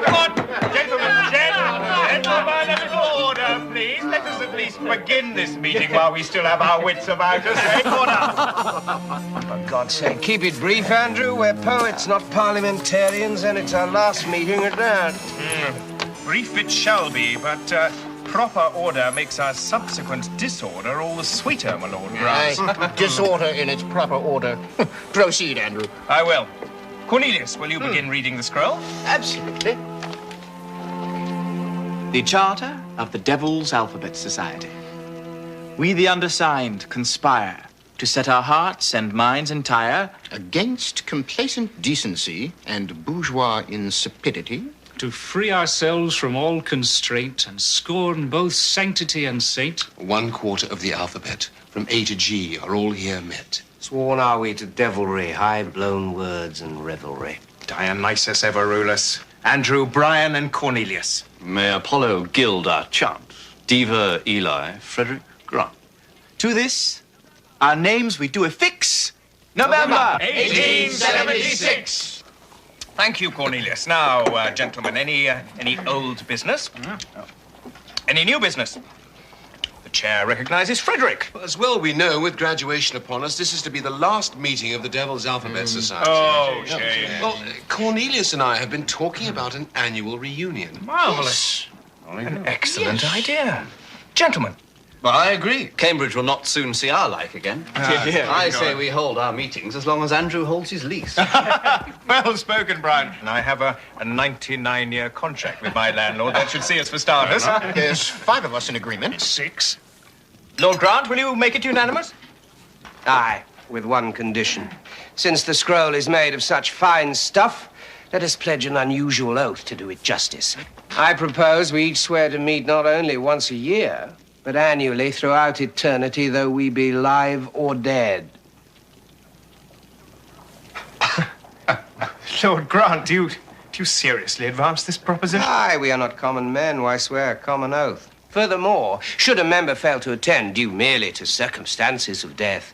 come on. Gentlemen, a little order, please. Let us at least begin this meeting while we still have our wits about us, eh? Order. For God's sake, keep it brief, Andrew. We're poets, not parliamentarians, and it's our last meeting at that. Brief it shall be, but proper order makes our subsequent disorder all the sweeter, my Lord Grant. Aye, disorder in its proper order. Proceed, Andrew. I will. Cornelius, will you begin reading the scroll? Absolutely. The Charter of the Devil's Alphabet Society. We, the undersigned, conspire to set our hearts and minds entire Against complacent decency and bourgeois insipidity, to free ourselves from all constraint and scorn both sanctity and saint. 1/4 of the alphabet, from A to G, are all here met. Sworn are we to devilry, high-blown words and revelry. Dionysus ever rule us. Andrew, Brian, and Cornelius. May Apollo gild our chant. Diva, Eli, Frederick, Grant. To this, our names we do affix. November 1876. Thank you, Cornelius. Now, gentlemen, any old business? Any new business? The chair recognizes Frederick. As well we know, with graduation upon us, this is to be the last meeting of the Devil's Alphabet Society. Oh, Jane. Well, Cornelius and I have been talking about an annual reunion. Marvelous. An excellent idea. Gentlemen. Well, I agree. Cambridge will not soon see our like again. I say we hold our meetings as long as Andrew holds his lease. Well spoken, Brian. And I have a 99-year contract with my landlord. That should see us for starters. There's 5 of us in agreement. 6. Lord Grant, will you make it unanimous? Aye, with one condition. Since the scroll is made of such fine stuff, let us pledge an unusual oath to do it justice. I propose we each swear to meet not only once a year, but annually throughout eternity, though we be live or dead. Lord Grant, do you seriously advance this proposition? Aye, we are not common men. Why swear a common oath? Furthermore, should a member fail to attend due merely to circumstances of death,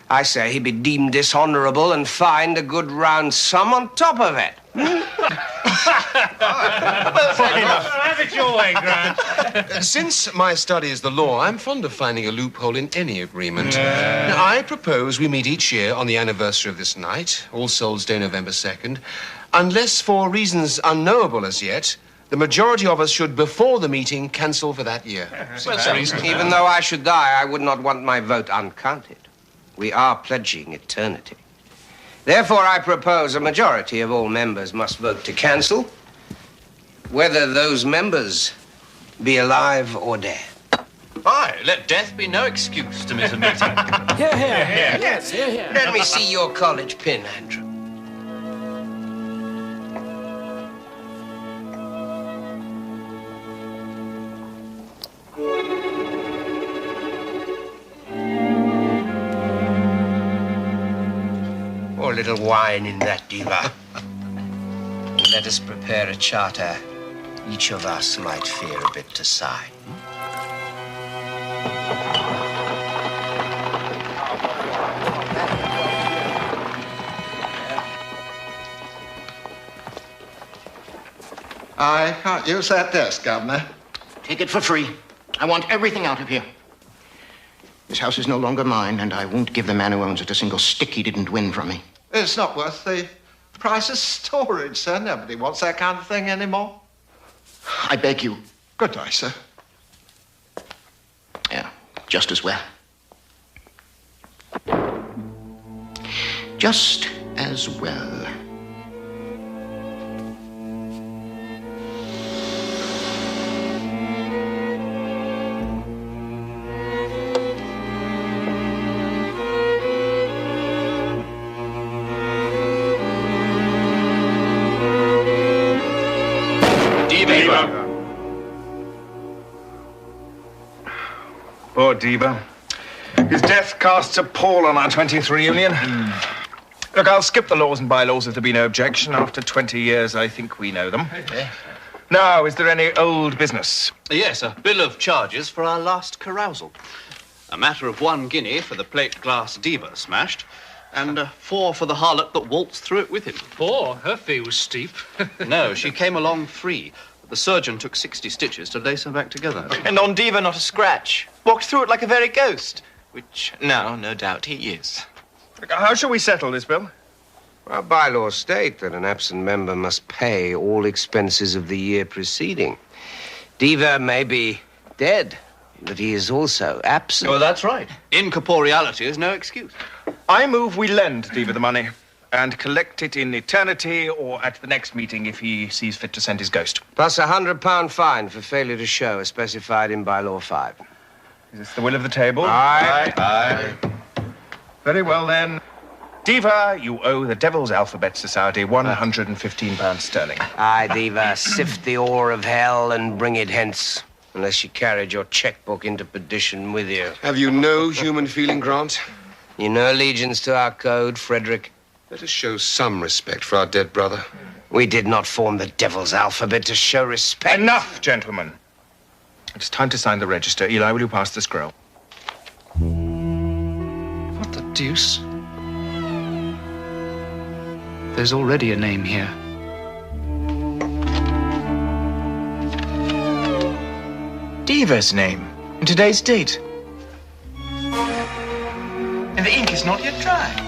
I say he be deemed dishonorable and fined a good round sum on top of it. Have it your way, Grant. Since my study is the law, I'm fond of finding a loophole in any agreement. Now, I propose we meet each year on the anniversary of this night, All Souls' Day, November 2nd, unless for reasons unknowable as yet, the majority of us should, before the meeting, cancel for that year. Even though I should die, I would not want my vote uncounted. We are pledging eternity. Therefore, I propose a majority of all members must vote to cancel, whether those members be alive or dead. Aye, let death be no excuse to miss a meeting. Yes, Let me see your college pin, Andrew. Pour a little wine in that, Diva. And let us prepare a charter each of us might fear a bit to sign. I can't use that desk, Governor. Take it for free. I want everything out of here. This house is no longer mine, and I won't give the man who owns it a single stick he didn't win from me. It's not worth the price of storage, sir. Nobody wants that kind of thing anymore. I beg you. Good day, sir. Yeah, just as well. Just as well. Poor Diva. His death casts a pall on our 23 reunion. Look, I'll skip the laws and bylaws if there be no objection. After 20 years, I think we know them. Now, is there any old business? Yes, a bill of charges for our last carousal. A matter of 1 guinea for the plate glass Diva smashed, And 4 for the harlot that waltzed through it with him. 4? Her fee was steep. No, she came along free. The surgeon took 60 stitches to lace her back together. And on Diva, not a scratch. Walked through it like a very ghost. Which, now, no doubt, he is. How shall we settle this, Bill? Our bylaws state that an absent member must pay all expenses of the year preceding. Diva may be dead, but he is also absent. Oh, that's right. Incorporeality is no excuse. I move we lend Diva the money and collect it in eternity or at the next meeting if he sees fit to send his ghost. Plus £100 fine for failure to show, as specified in Bylaw 5. Is this the will of the table? Aye. Aye. Very well, then. Diva, you owe the Devil's Alphabet Society £115 sterling. Aye, Diva, sift the ore of hell and bring it hence, unless you carried your checkbook into perdition with you. Have you no human feeling, Grant? You know allegiance to our code, Frederick? Let us show some respect for our dead brother. We did not form the Devil's Alphabet to show respect. Enough, gentlemen. It's time to sign the register. Eli, will you pass the scroll? What the deuce? There's already a name here. Diva's name. And today's date. And the ink is not yet dry.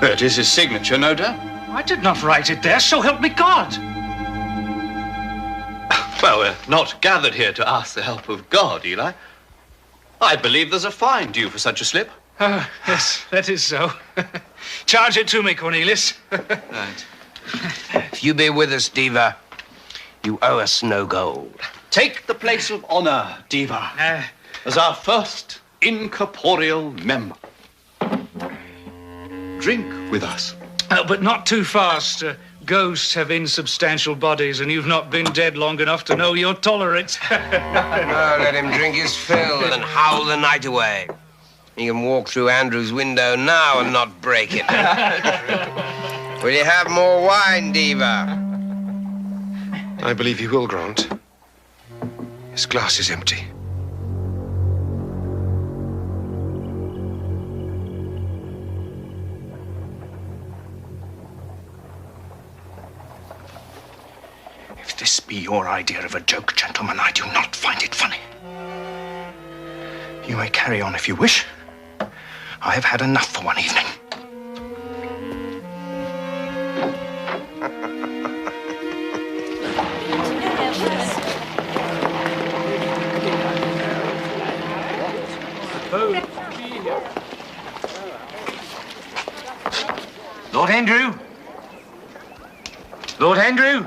It is his signature, no doubt. I did not write it there, so help me God. Well, we're not gathered here to ask the help of God, Eli. I believe there's a fine due for such a slip. Yes, that is so. Charge it to me, Cornelius. Right. If you be with us, Diva, you owe us no gold. Take the place of honor, Diva, as our first incorporeal member. Drink with us. But not too fast. Ghosts have insubstantial bodies, and you've not been dead long enough to know your tolerance. No, let him drink his fill and howl the night away. He can walk through Andrew's window now and not break it. Will you have more wine, Diva? I believe he will, Grant. His glass is empty. If this be your idea of a joke, gentlemen, I do not find it funny. You may carry on if you wish. I have had enough for one evening. Lord Andrew? Lord Andrew?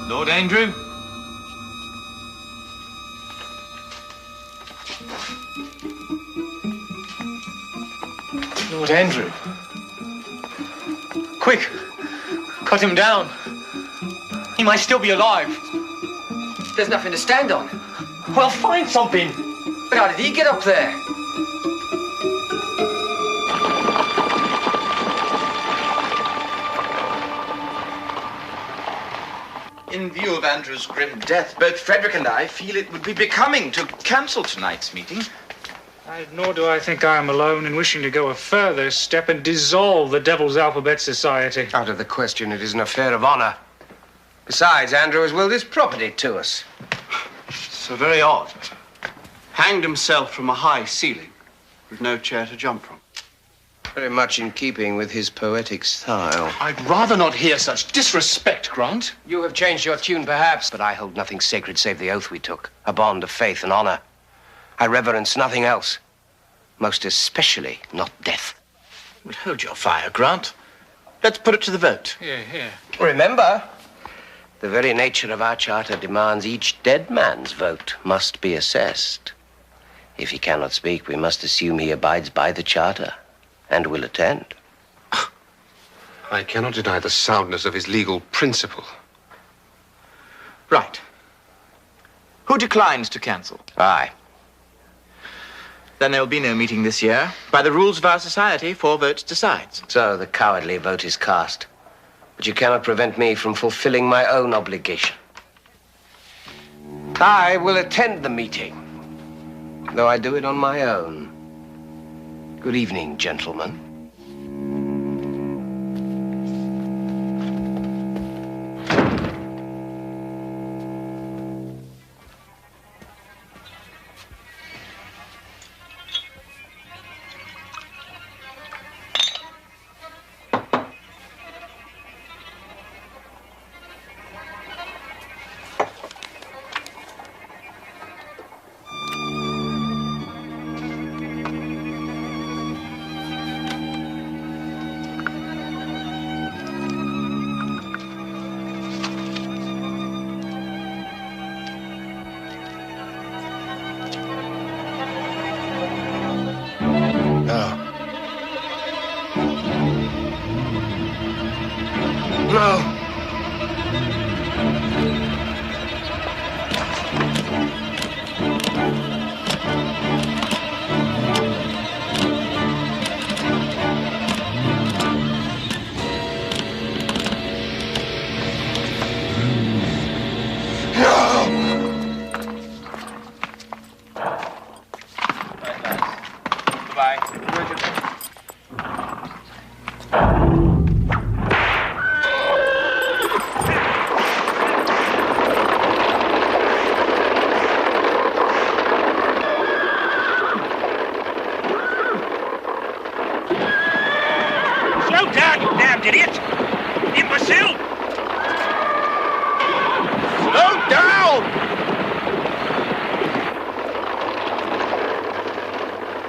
Lord Andrew? Lord Andrew. Quick, cut him down. He might still be alive. There's nothing to stand on. Well, find something. But how did he get up there? In view of Andrew's grim death, both Frederick and I feel it would be becoming to cancel tonight's meeting. Nor do I think I am alone in wishing to go a further step and dissolve the Devil's Alphabet Society. Out of the question, it is an affair of honor. Besides, Andrew has willed his property to us. So very odd. Hanged himself from a high ceiling with no chair to jump from. Very much in keeping with his poetic style. I'd rather not hear such disrespect, Grant. You have changed your tune, perhaps, but I hold nothing sacred save the oath we took, a bond of faith and honor. I reverence nothing else, most especially not death. But hold your fire, Grant. Let's put it to the vote. Here, here. Remember, the very nature of our charter demands each dead man's vote must be assessed. If he cannot speak, we must assume he abides by the charter and will attend. I cannot deny the soundness of his legal principle. Right. Who declines to cancel? Aye. Then there will be no meeting this year. By the rules of our society, 4 votes decides. So the cowardly vote is cast. But you cannot prevent me from fulfilling my own obligation. I will attend the meeting, though I do it on my own. Good evening, gentlemen.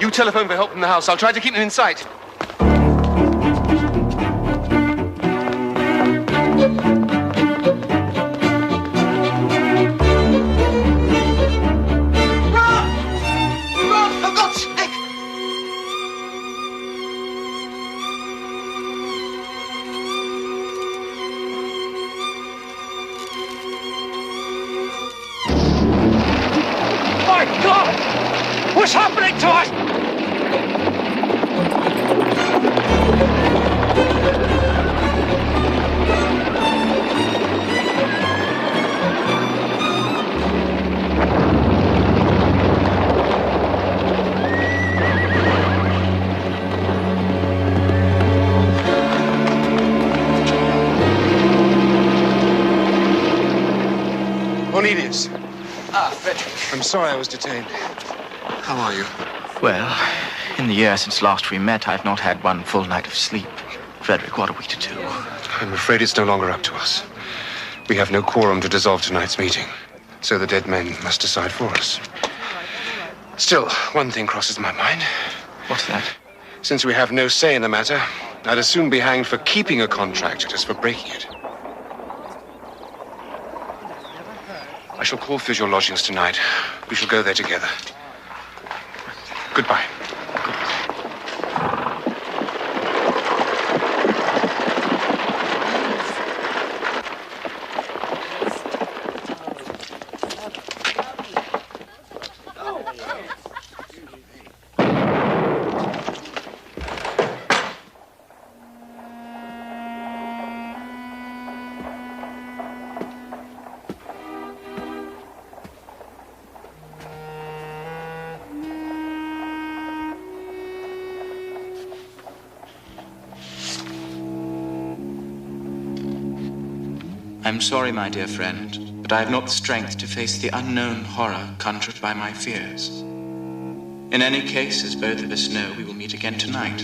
You telephone for help from the house. I'll try to keep them in sight. What's happening to us? Cornelius. Ah, Frederick. I'm sorry I was detained. How are you? Well, in the year since last we met, I've not had one full night of sleep. Frederick, what are we to do? I'm afraid it's no longer up to us. We have no quorum to dissolve tonight's meeting, so the dead men must decide for us. Still, one thing crosses my mind. What's that? Since we have no say in the matter, I'd as soon be hanged for keeping a contract as for breaking it. I shall call for your lodgings tonight. We shall go there together. Goodbye. I'm sorry, my dear friend, but I have not the strength to face the unknown horror conjured by my fears. In any case, as both of us know, we will meet again tonight.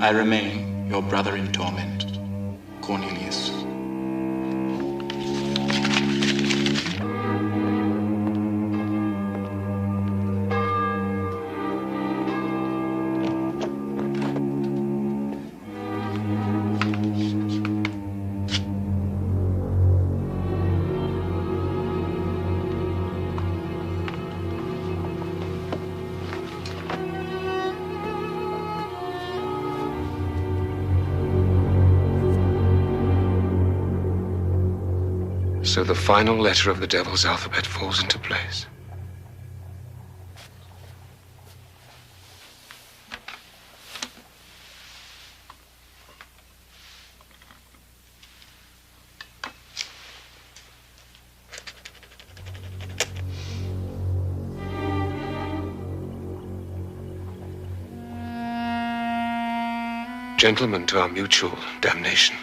I remain your brother in torment, Cornelius. So the final letter of the devil's alphabet falls into place. Gentlemen, to our mutual damnation.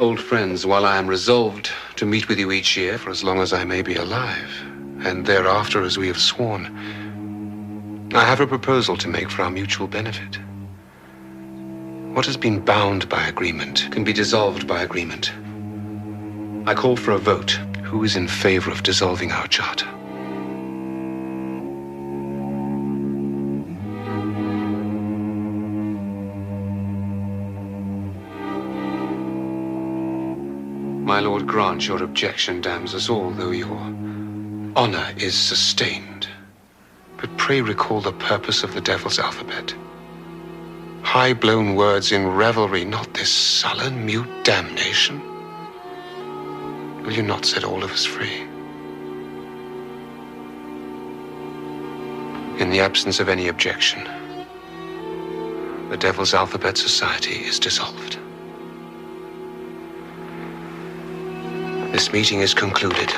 Old friends, while I am resolved to meet with you each year for as long as I may be alive, and thereafter as we have sworn, I have a proposal to make for our mutual benefit. What has been bound by agreement can be dissolved by agreement. I call for a vote. Who is in favor of dissolving our charter? My lord, grant your objection damns us all, though your honor is sustained. But pray recall the purpose of the devil's alphabet. High-blown words in revelry, not this sullen, mute damnation. Will you not set all of us free? In the absence of any objection, the Devil's Alphabet Society is dissolved. This meeting is concluded.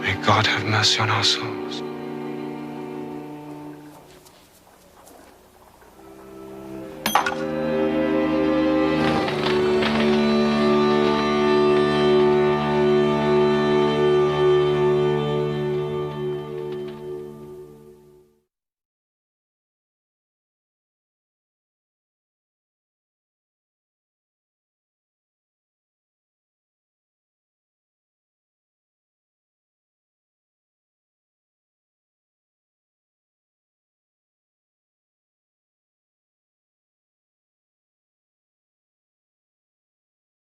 May God have mercy on our souls.